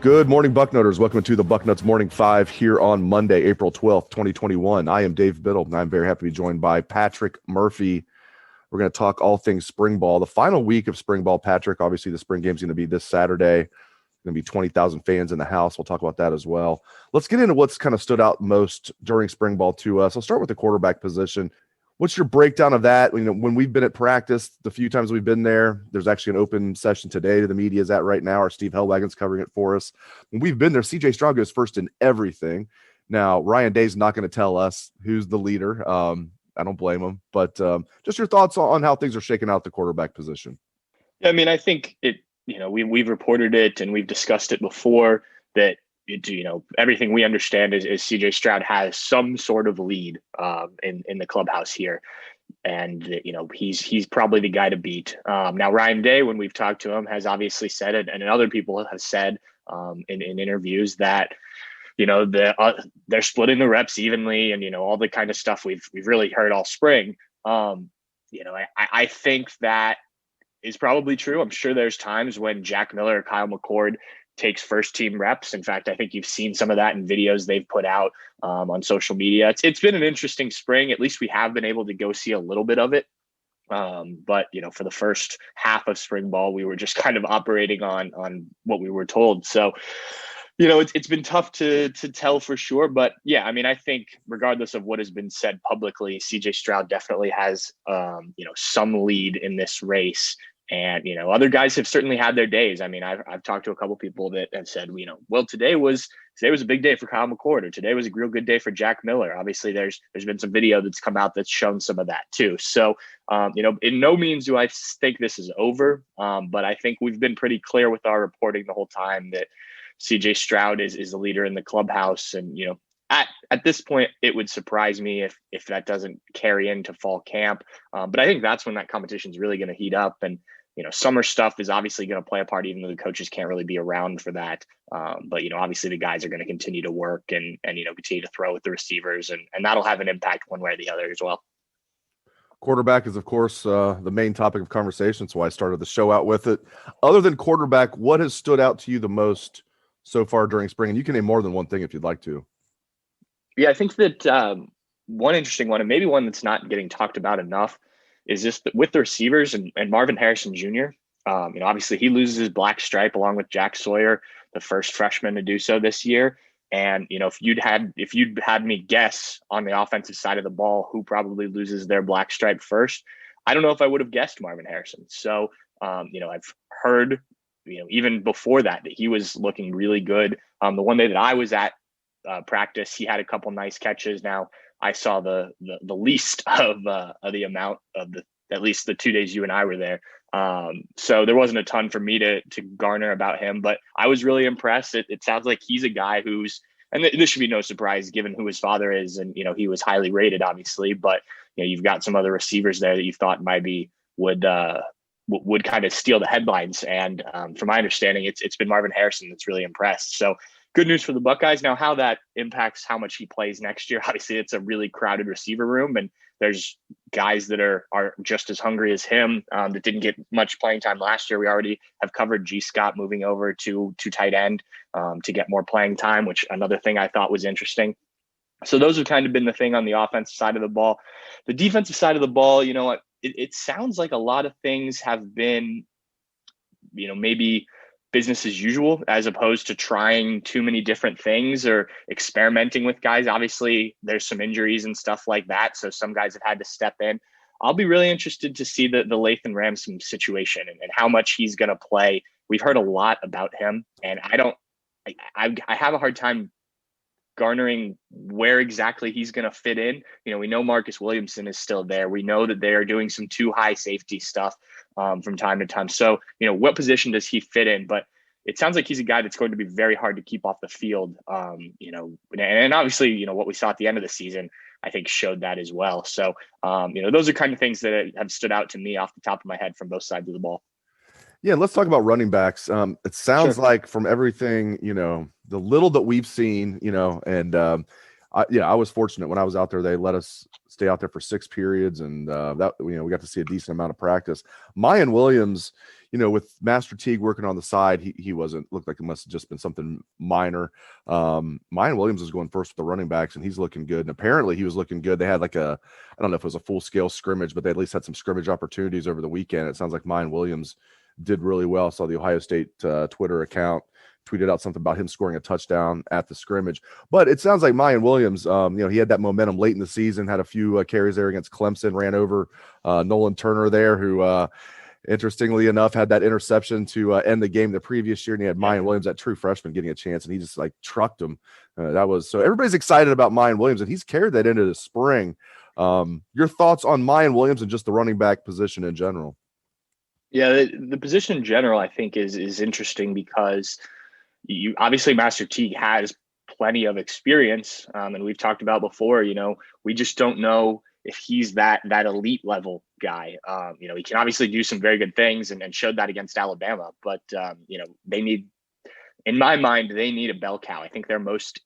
Good morning, Bucknutters. Welcome to the Bucknuts Morning Five here on Monday, April 12th, 2021. I am Dave Biddle, and I'm very happy to be joined by Patrick Murphy. We're going to talk all things spring ball. The final week of spring ball, Patrick. Obviously, the spring game's going to be this Saturday. Going to be 20,000 fans in the house. We'll talk about that as well. Let's get into what's kind of stood out most during spring ball to us. I'll start with the quarterback position. What's your breakdown of that? You know, when we've been at practice, the few times we've been there, there's actually an open session today. The media is at right now. Our Steve Helwagen's covering it for us. When we've been there, CJ Stroud goes first in everything. Now, Ryan Day's not going to tell us who's the leader. I don't blame him. But just your thoughts on how things are shaking out at the quarterback position. Yeah, I mean, I think we've reported it and we've discussed it before that everything we understand is CJ Stroud has some sort of lead in the clubhouse here, and he's probably the guy to beat. Now Ryan Day, when we've talked to him, has obviously said it, and other people have said in interviews that they're splitting the reps evenly, and all the kind of stuff we've really heard all spring. I think that is probably true. I'm sure there's times when Jack Miller or Kyle McCord takes first team reps. In fact, I think you've seen some of that in videos they've put out on social media. It's been an interesting spring. At least we have been able to go see a little bit of it. But for the first half of spring ball, we were just kind of operating on what we were told. So, it's been tough to tell for sure. But yeah, I mean, I think regardless of what has been said publicly, CJ Stroud definitely has some lead in this race. And, other guys have certainly had their days. I mean, I've talked to a couple people that have said, well, today was a big day for Kyle McCord, or today was a real good day for Jack Miller. Obviously, there's been some video that's come out that's shown some of that too. So, in no means do I think this is over. But I think we've been pretty clear with our reporting the whole time that CJ Stroud is the leader in the clubhouse. And, at this point, it would surprise me if that doesn't carry into fall camp. But I think that's when that competition is really going to heat up. And, summer stuff is obviously going to play a part, even though the coaches can't really be around for that. But, obviously the guys are going to continue to work and continue to throw with the receivers, and that'll have an impact one way or the other as well. Quarterback is, of course, the main topic of conversation. That's why I started the show out with it. Other than quarterback, what has stood out to you the most so far during spring? And you can name more than one thing if you'd like to. Yeah, I think that one interesting one, and maybe one that's not getting talked about enough, is just with the receivers and Marvin Harrison Jr. Obviously he loses his black stripe along with Jack Sawyer, the first freshman to do so this year. And, if you'd had me guess on the offensive side of the ball who probably loses their black stripe first, I don't know if I would have guessed Marvin Harrison. So, I've heard, even before that he was looking really good. The one day that I was at practice, he had a couple nice catches. Now, I saw the least of the amount of at least the 2 days you and I were there. So there wasn't a ton for me to garner about him, but I was really impressed. It sounds like he's a guy who's, and this should be no surprise given who his father is. And, he was highly rated, obviously, but you've got some other receivers there that you thought maybe would kind of steal the headlines. And from my understanding, it's been Marvin Harrison that's really impressed. So good news for the Buckeyes. Now, how that impacts how much he plays next year, obviously it's a really crowded receiver room, and there's guys that are just as hungry as him that didn't get much playing time last year. We already have covered G. Scott moving over to tight end to get more playing time, which another thing I thought was interesting. So those have kind of been the thing on the offensive side of the ball. The defensive side of the ball, it sounds like a lot of things have been, maybe business as usual, as opposed to trying too many different things or experimenting with guys. Obviously, there's some injuries and stuff like that, so some guys have had to step in. I'll be really interested to see the Lathan Ransom situation and how much he's going to play. We've heard a lot about him, and I have a hard time garnering where exactly he's going to fit in. We know Marcus Williamson is still there. We know that they are doing some too high safety stuff from time to time. So, what position does he fit in? But, it sounds like he's a guy that's going to be very hard to keep off the field. And obviously, what we saw at the end of the season, I think showed that as well. So, those are kind of things that have stood out to me off the top of my head from both sides of the ball. Yeah, let's talk about running backs. It sounds Sure. like from everything, the little that we've seen, and I was fortunate when I was out there. They let us stay out there for 6 periods, and that we got to see a decent amount of practice. Mayan Williams, with Master Teague working on the side, he wasn't looked like it must have just been something minor. Mayan Williams is going first with the running backs, and he's looking good. And apparently, he was looking good. They had I don't know if it was a full scale scrimmage, but they at least had some scrimmage opportunities over the weekend. It sounds like Mayan Williams did really well. I saw the Ohio State Twitter account tweeted out something about him scoring a touchdown at the scrimmage. But it sounds like Mayan Williams, he had that momentum late in the season, had a few carries there against Clemson, ran over Nolan Turner there, who interestingly enough had that interception to end the game the previous year. And he had Mayan Williams, that true freshman, getting a chance, and he just trucked him. So everybody's excited about Mayan Williams, and he's carried that into the spring. Your thoughts on Mayan Williams and just the running back position in general? Yeah, the position in general, I think, is interesting because you obviously Master Teague has plenty of experience, and we've talked about before. We just don't know if he's that elite level guy. He can obviously do some very good things and showed that against Alabama, but they need, in my mind, they need a bell cow. I think they're most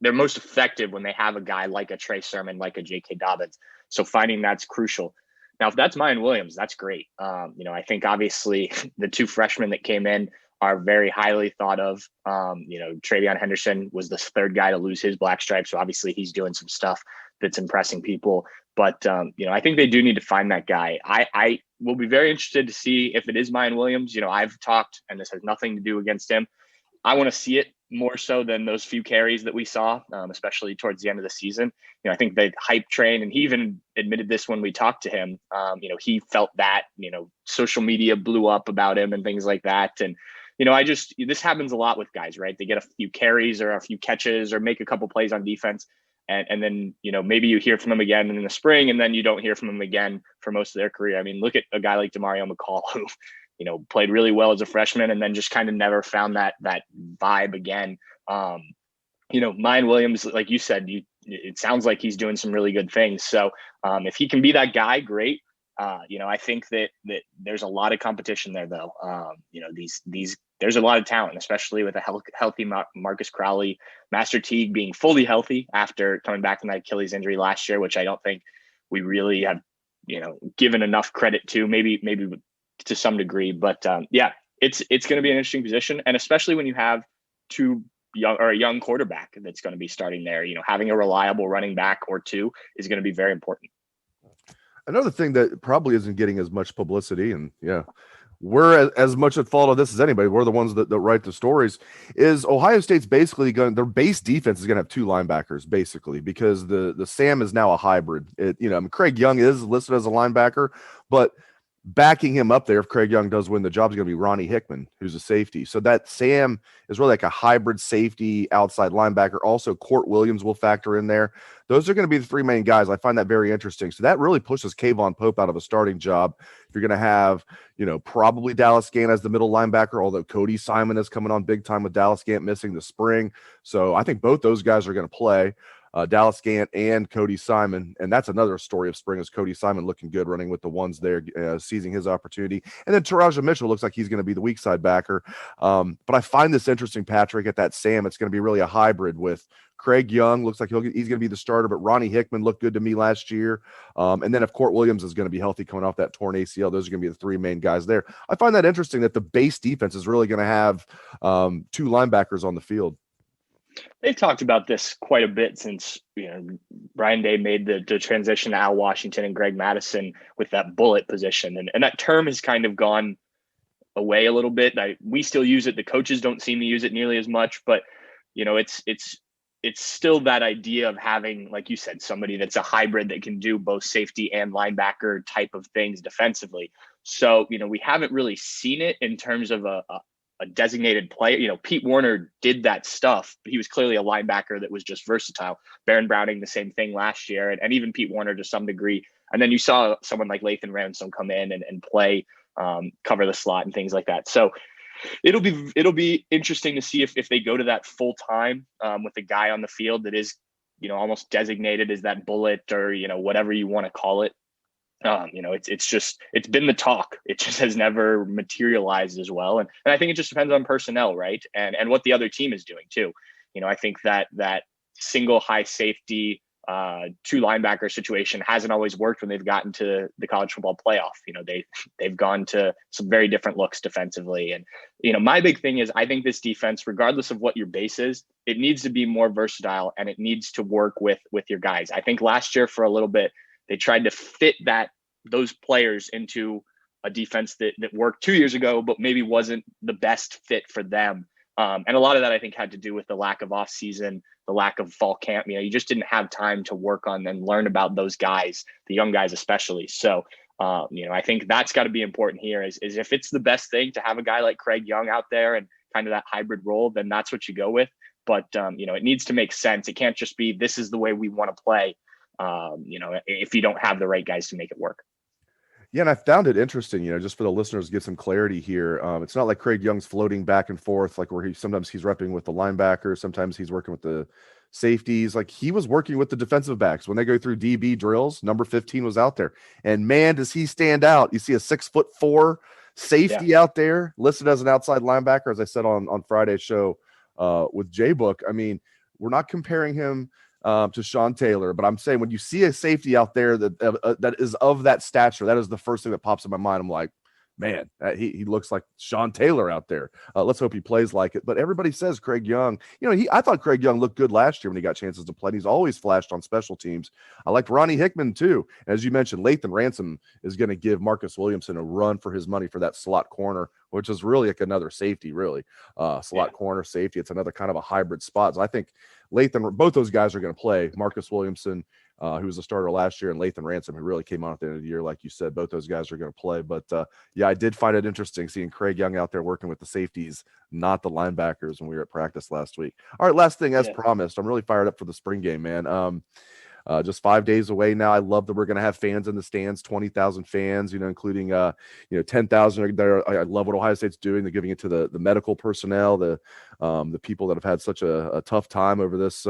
effective when they have a guy like a Trey Sermon, like a J.K. Dobbins. So finding that's crucial. Now, if that's Mayan Williams, that's great. I think obviously the 2 freshmen that came in are very highly thought of. Travion Henderson was the 3rd guy to lose his black stripe. So obviously he's doing some stuff that's impressing people. But, I think they do need to find that guy. I will be very interested to see if it is Mayan Williams. I've talked, and this has nothing to do against him. I want to see it more so than those few carries that we saw, especially towards the end of the season. I think the hype train, and he even admitted this when we talked to him, he felt that, social media blew up about him and things like that. And, this happens a lot with guys, right? They get a few carries or a few catches or make a couple plays on defense. And then, maybe you hear from them again in the spring, and then you don't hear from them again for most of their career. I mean, look at a guy like DeMario McCall, who, played really well as a freshman and then just kind of never found that vibe again. Mayan Williams, like you said, it sounds like he's doing some really good things. So if he can be that guy, great. I think that there's a lot of competition there, though. There's a lot of talent, especially with a healthy Marcus Crowley, Master Teague being fully healthy after coming back from that Achilles injury last year, which I don't think we really have, given enough credit to. Maybe to some degree, but it's going to be an interesting position, and especially when you have a young quarterback that's going to be starting there. Having a reliable running back or 2 is going to be very important. Another thing that probably isn't getting as much publicity, and we're as much at fault of this as anybody. We're the ones that write the stories. Is Ohio State's basically their base defense is going to have 2 linebackers basically, because the Sam is now a hybrid. Craig Young is listed as a linebacker, but backing him up there, if Craig Young does win the job, is going to be Ronnie Hickman, who's a safety. So that Sam is really like a hybrid safety outside linebacker. Also, Court Williams will factor in there. Those are going to be the 3 main guys. I find that very interesting. So that really pushes Kayvon Pope out of a starting job. If you're going to have, probably Dallas Gant as the middle linebacker, although Cody Simon is coming on big time with Dallas Gant missing the spring. So I think both those guys are going to play. Dallas Gant and Cody Simon, and that's another story of spring, is Cody Simon looking good, running with the ones there, seizing his opportunity. And then Taraja Mitchell looks like he's going to be the weak side backer. But I find this interesting, Patrick, at that Sam. It's going to be really a hybrid with Craig Young. Looks like he's going to be the starter, but Ronnie Hickman looked good to me last year. And then if Court Williams is going to be healthy coming off that torn ACL, those are going to be the 3 main guys there. I find that interesting that the base defense is really going to have 2 linebackers on the field. They've talked about this quite a bit since Brian Day made the transition to Al Washington and Greg Madison with that bullet position, and that term has kind of gone away a little bit. We still use it. The coaches don't seem to use it nearly as much, but it's still that idea of having, like you said, somebody that's a hybrid that can do both safety and linebacker type of things defensively. So we haven't really seen it in terms of a designated player. Pete Warner did that stuff, but he was clearly a linebacker that was just versatile. Baron Browning, the same thing last year, and even Pete Warner to some degree. And then you saw someone like Lathan Ransom come in and play, cover the slot and things like that. So it'll be interesting to see if they go to that full time with a guy on the field that is, almost designated as that bullet, or whatever you want to call it. It's been the talk. It just has never materialized as well, and I think it just depends on personnel, right? And what the other team is doing too. I think that single high safety two linebacker situation hasn't always worked when they've gotten to the college football playoff. They've gone to some very different looks defensively. And, my big thing is I think this defense, regardless of what your base is, it needs to be more versatile and it needs to work with your guys. I think last year for a little bit, they tried to fit those players into a defense that worked 2 years ago, but maybe wasn't the best fit for them. And a lot of that, I think, had to do with the lack of off season, the lack of fall camp. You just didn't have time to work on and learn about those guys, the young guys especially. So, I think that's got to be important here is if it's the best thing to have a guy like Craig Young out there and kind of that hybrid role, then that's what you go with. But, it needs to make sense. It can't just be, this is the way we want to play, if you don't have the right guys to make it work. Yeah, and I found it interesting, just for the listeners to get some clarity here. It's not like Craig Young's floating back and forth, like where sometimes he's repping with the linebackers, sometimes he's working with the safeties. Like he was working with the defensive backs. When they go through DB drills, number 15 was out there. And man, does he stand out. You see a 6'4" safety out there listed as an outside linebacker, as I said on Friday's show with J-Book. I mean, we're not comparing him to Sean Taylor, but I'm saying when you see a safety out there that is of that stature, that is the first thing that pops in my mind. I'm like, man, he looks like Sean Taylor out there. Let's hope he plays like it. But everybody says Craig Young, I thought Craig Young looked good last year when he got chances to play. And he's always flashed on special teams. I liked Ronnie Hickman too. As you mentioned, Lathan Ransom is going to give Marcus Williamson a run for his money for that slot corner, which is really like another safety, really. Slot corner safety. It's another kind of a hybrid spot. So I think both those guys are going to play. Marcus Williamson, who was a starter last year, and Lathan Ransom, who really came on at the end of the year. Like you said, both those guys are going to play. But I did find it interesting seeing Craig Young out there working with the safeties, not the linebackers, when we were at practice last week. All right, last thing, as promised, I'm really fired up for the spring game, man. Just 5 days away now. I love that we're going to have fans in the stands, 20,000 fans, including, 10,000 there. I love what Ohio State's doing. They're giving it to the medical personnel, the people that have had such a tough time over this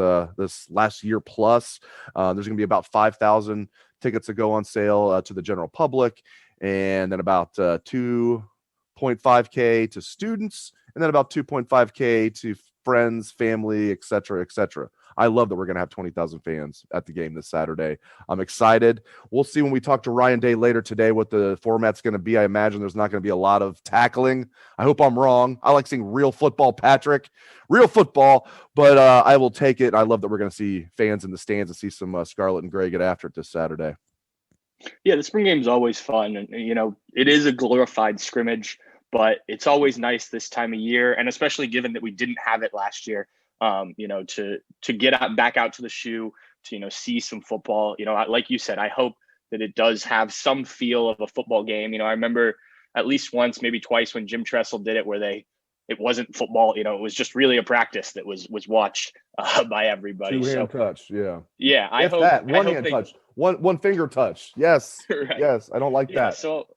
last year plus. There's going to be about 5,000 tickets that go on sale to the general public, and then about 2.5K to students, and then about 2.5K to friends, family, et cetera, et cetera. I love that we're going to have 20,000 fans at the game this Saturday. I'm excited. We'll see when we talk to Ryan Day later today what the format's going to be. I imagine there's not going to be a lot of tackling. I hope I'm wrong. I like seeing real football, Patrick. Real football, but I will take it. I love that we're going to see fans in the stands and see some Scarlet and Gray get after it this Saturday. Yeah, the spring game is always fun. And, it is a glorified scrimmage, but it's always nice this time of year. And especially given that we didn't have it last year, to get back out to the shoe, to, see some football. Like you said, I hope that it does have some feel of a football game. I remember at least once, maybe twice, when Jim Tressel did it, where it wasn't football. It was just really a practice that was watched by everybody. Two-hand touch, yeah. Yeah, I hope that one-hand touch, one finger touch. Yes, right. Yes, I don't like that. So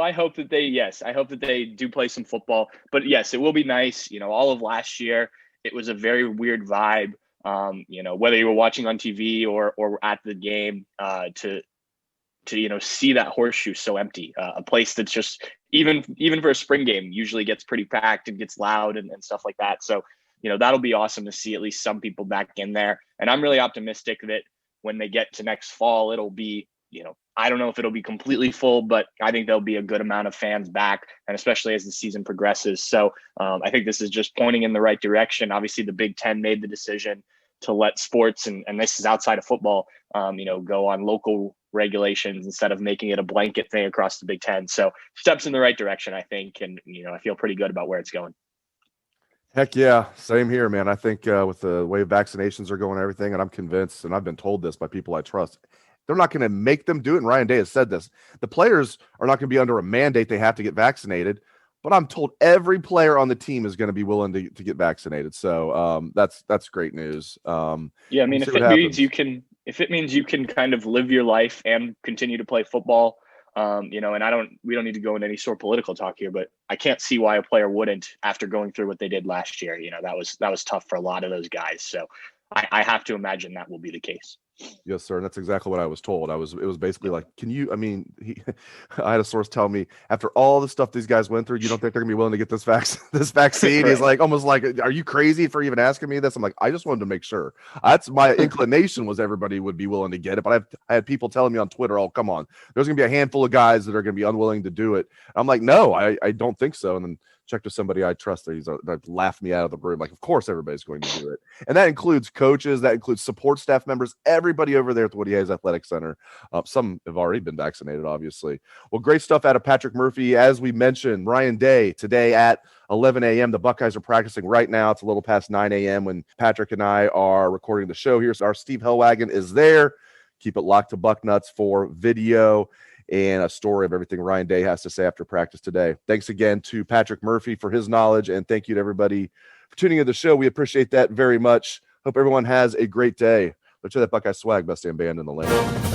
I hope that they do play some football. But yes, it will be nice. All of last year, it was a very weird vibe. Whether you were watching on TV or at the game, to see that horseshoe so empty, a place that's just even for a spring game usually gets pretty packed and gets loud and stuff like that. So, that'll be awesome to see at least some people back in there. And I'm really optimistic that when they get to next fall, it'll be, I don't know if it'll be completely full, but I think there'll be a good amount of fans back, and especially as the season progresses. So I think this is just pointing in the right direction. Obviously, the Big Ten made the decision to let sports, and this is outside of football, go on local regulations instead of making it a blanket thing across the Big Ten. So steps in the right direction, I think, and I feel pretty good about where it's going. Heck yeah, same here, man. I think with the way vaccinations are going and everything, and I'm convinced, and I've been told this by people I trust, they're not going to make them do it. And Ryan Day has said this. The players are not going to be under a mandate they have to get vaccinated, but I'm told every player on the team is going to be willing to get vaccinated. So that's great news. Yeah, I mean, if it means you can kind of live your life and continue to play football, You know, and we don't need to go into any sort of political talk here, but I can't see why a player wouldn't after going through what they did last year. You know, that was tough for a lot of those guys. So I have to imagine that will be the case. Yes, sir. And that's exactly what I was told. It was basically like, I had a source tell me after all the stuff these guys went through, you don't think they're gonna be willing to get this vaccine? Right. He's like, almost like, are you crazy for even asking me this? I'm like, I just wanted to make sure. That's my inclination was everybody would be willing to get it. But I had people telling me on Twitter, oh, come on, there's gonna be a handful of guys that are gonna be unwilling to do it. I'm like, no, I don't think so. And then checked with somebody I trust that laughed me out of the room. Like, of course everybody's going to do it. And that includes coaches, that includes support staff members, everybody over there at the Woody Hayes Athletic Center. Some have already been vaccinated, obviously. Well, great stuff out of Patrick Murphy. As we mentioned, Ryan Day today at 11 a.m. The Buckeyes are practicing right now. It's a little past 9 a.m. when Patrick and I are recording the show here. So our Steve Helwagen is there. Keep it locked to Bucknuts for video and a story of everything Ryan Day has to say after practice today. Thanks again to Patrick Murphy for his knowledge, and thank you to everybody for tuning in the show. We appreciate that very much. Hope everyone has a great day. Let's show that Buckeye swag, best damn band in the land.